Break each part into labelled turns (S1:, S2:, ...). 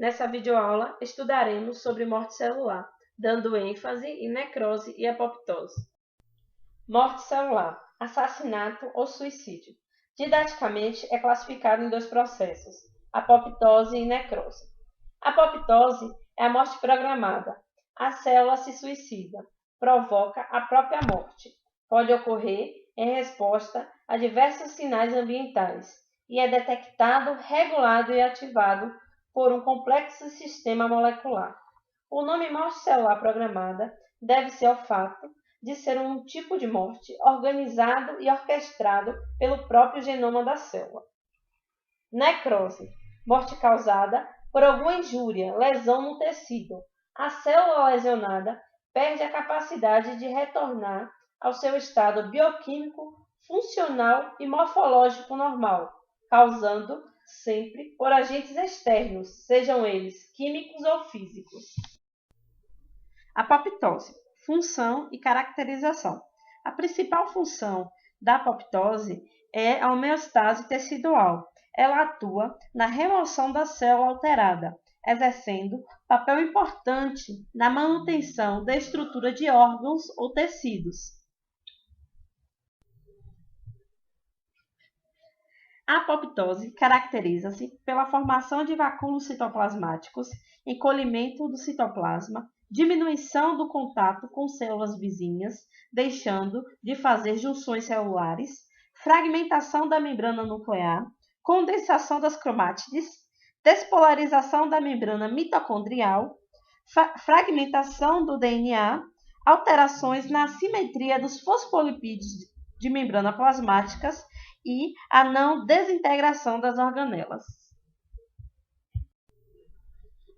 S1: Nessa videoaula, estudaremos sobre morte celular, dando ênfase em necrose e apoptose. Morte celular, assassinato ou suicídio. Didaticamente, é classificado em dois processos, apoptose e necrose. A apoptose é a morte programada. A célula se suicida, provoca a própria morte. Pode ocorrer em resposta a diversos sinais ambientais e é detectado, regulado e ativado por um complexo sistema molecular. O nome morte celular programada deve-se ao fato de ser um tipo de morte organizado e orquestrado pelo próprio genoma da célula. Necrose, morte causada por alguma injúria, lesão no tecido. A célula lesionada perde a capacidade de retornar ao seu estado bioquímico, funcional e morfológico normal, causando sempre por agentes externos, sejam eles químicos ou físicos. Apoptose, função e caracterização. A principal função da apoptose é a homeostase tecidual. Ela atua na remoção da célula alterada, exercendo papel importante na manutenção da estrutura de órgãos ou tecidos. A apoptose caracteriza-se pela formação de vacúolos citoplasmáticos, encolhimento do citoplasma, diminuição do contato com células vizinhas, deixando de fazer junções celulares, fragmentação da membrana nuclear, condensação das cromátides, despolarização da membrana mitocondrial, fragmentação do DNA, alterações na simetria dos fosfolipídios de membrana plasmáticas e a não desintegração das organelas.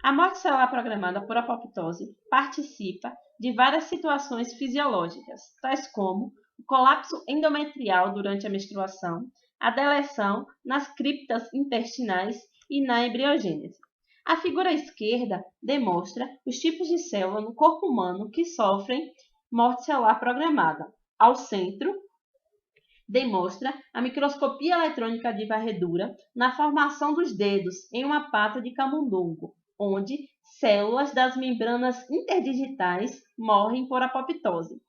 S1: A morte celular programada por apoptose participa de várias situações fisiológicas, tais como o colapso endometrial durante a menstruação, a deleção nas criptas intestinais e na embriogênese. A figura à esquerda demonstra os tipos de célula no corpo humano que sofrem morte celular programada. Ao centro, demonstra a microscopia eletrônica de varredura na formação dos dedos em uma pata de camundongo, onde células das membranas interdigitais morrem por apoptose.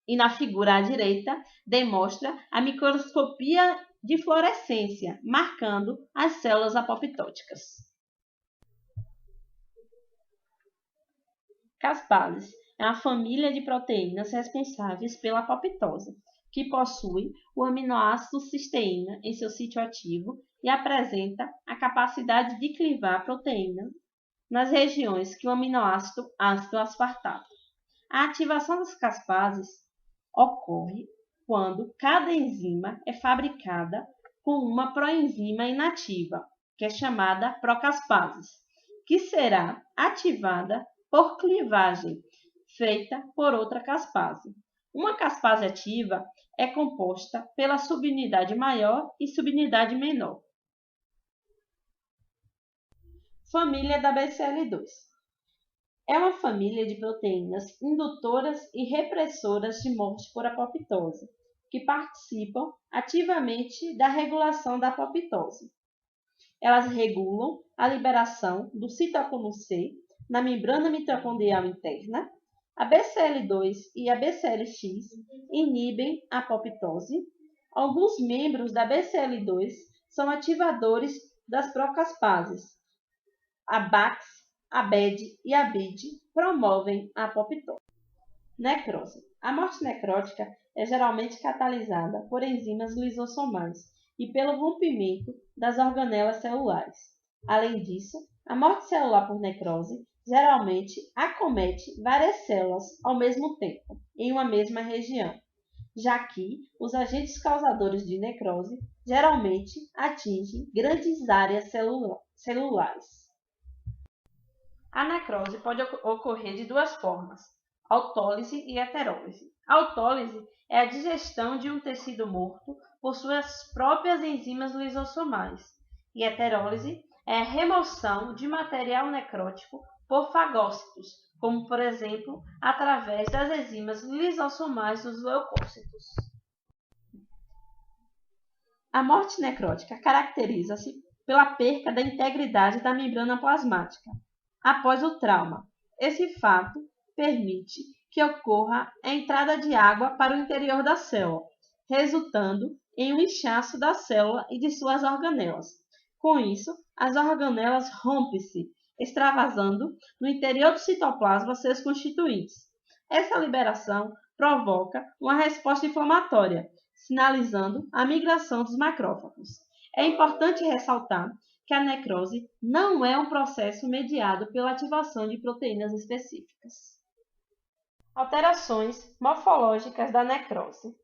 S1: E na figura à direita, demonstra a microscopia de fluorescência, marcando as células apoptóticas. Caspases é uma família de proteínas responsáveis pela apoptose, que possui o aminoácido cisteína em seu sítio ativo e apresenta a capacidade de clivar a proteína nas regiões que o aminoácido ácido aspartato. A ativação das caspases ocorre quando cada enzima é fabricada com uma proenzima inativa, que é chamada procaspases, que será ativada por clivagem, feita por outra caspase. Uma caspase ativa é composta pela subunidade maior e subunidade menor. Família da BCL2. É uma família de proteínas indutoras e repressoras de morte por apoptose, que participam ativamente da regulação da apoptose. Elas regulam a liberação do citocromo C na membrana mitocondrial interna. A BCL2 e a BCLX inibem a apoptose. Alguns membros da BCL2 são ativadores das procaspases. A BAX, a BED e a BID promovem a apoptose. Necrose. A morte necrótica é geralmente catalisada por enzimas lisossomais e pelo rompimento das organelas celulares. Além disso, a morte celular por necrose geralmente acomete várias células ao mesmo tempo, em uma mesma região, já que os agentes causadores de necrose geralmente atingem grandes áreas celulares. A necrose pode ocorrer de duas formas, autólise e heterólise. A autólise é a digestão de um tecido morto por suas próprias enzimas lisossomais, e heterólise é a remoção de material necrótico por fagócitos, como, por exemplo, através das enzimas lisossomais dos leucócitos. A morte necrótica caracteriza-se pela perca da integridade da membrana plasmática após o trauma. Esse fato permite que ocorra a entrada de água para o interior da célula, resultando em um inchaço da célula e de suas organelas. Com isso, as organelas rompem-se, extravasando no interior do citoplasma seus constituintes. Essa liberação provoca uma resposta inflamatória, sinalizando a migração dos macrófagos. É importante ressaltar que a necrose não é um processo mediado pela ativação de proteínas específicas. Alterações morfológicas da necrose.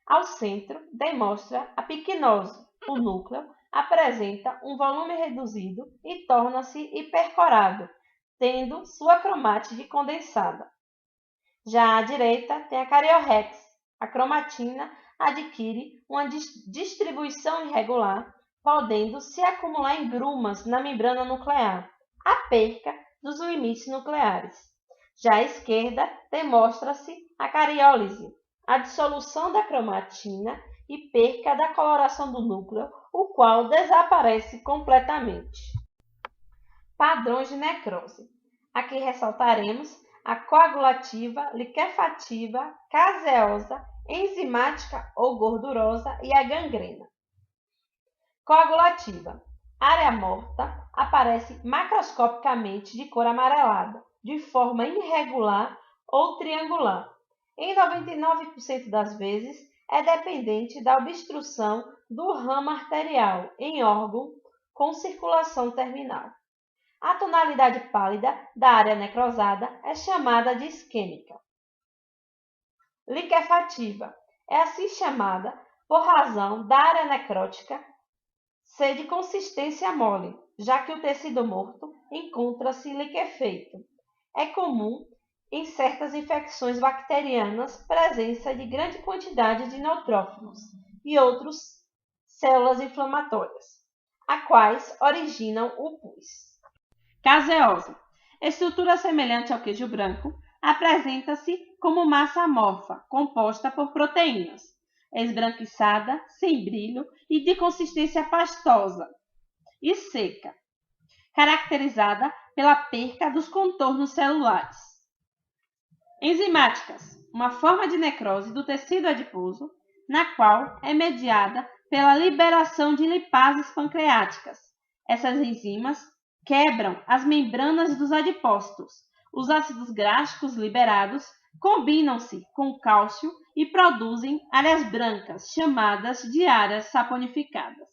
S1: Ao centro, demonstra a picnose. O núcleo apresenta um volume reduzido e torna-se hipercorado, tendo sua cromátide condensada. Já à direita, tem a cariorrex. A cromatina adquire uma distribuição irregular, podendo se acumular em grumas na membrana nuclear, a perca dos limites nucleares. Já à esquerda, demonstra-se a cariólise, a dissolução da cromatina e perca da coloração do núcleo, o qual desaparece completamente. Padrões de necrose. Aqui ressaltaremos a coagulativa, liquefativa, caseosa, enzimática ou gordurosa e a gangrena. Coagulativa. Área morta aparece macroscopicamente de cor amarelada, de forma irregular ou triangular. Em 99% das vezes, é dependente da obstrução do ramo arterial em órgão com circulação terminal. A tonalidade pálida da área necrosada é chamada de isquêmica. Liquefativa é assim chamada por razão da área necrótica ser de consistência mole, já que o tecido morto encontra-se liquefeito. É comum em certas infecções bacterianas presença de grande quantidade de neutrófilos e outras células inflamatórias, as quais originam o pus. Caseosa. Estrutura semelhante ao queijo branco, apresenta-se como massa amorfa, composta por proteínas, esbranquiçada, sem brilho e de consistência pastosa e seca, caracterizada pela perca dos contornos celulares. Enzimáticas. Uma forma de necrose do tecido adiposo, na qual é mediada pela liberação de lipases pancreáticas. Essas enzimas quebram as membranas dos adipócitos. Os ácidos gráficos liberados combinam-se com cálcio e produzem áreas brancas, chamadas de áreas saponificadas.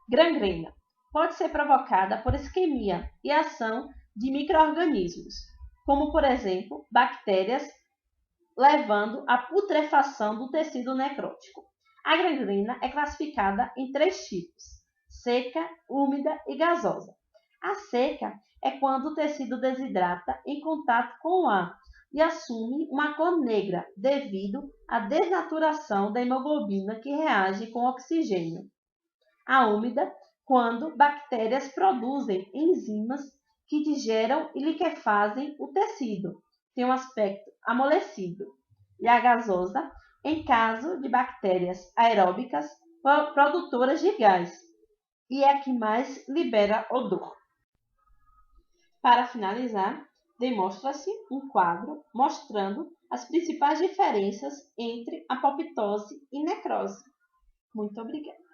S1: Gangrena pode ser provocada por isquemia e ação de micro-organismos, como, por exemplo, bactérias, levando à putrefação do tecido necrótico. A gangrena é classificada em 3 tipos: seca, úmida e gasosa. A seca é quando o tecido desidrata em contato com o ar e assume uma cor negra devido à desnaturação da hemoglobina que reage com o oxigênio. A úmida, quando bactérias produzem enzimas que digeram e liquefazem o tecido, tem um aspecto amolecido. E a gasosa, em caso de bactérias aeróbicas produtoras de gás, e é a que mais libera odor. Para finalizar, demonstra-se um quadro mostrando as principais diferenças entre apoptose e necrose. Muito obrigada.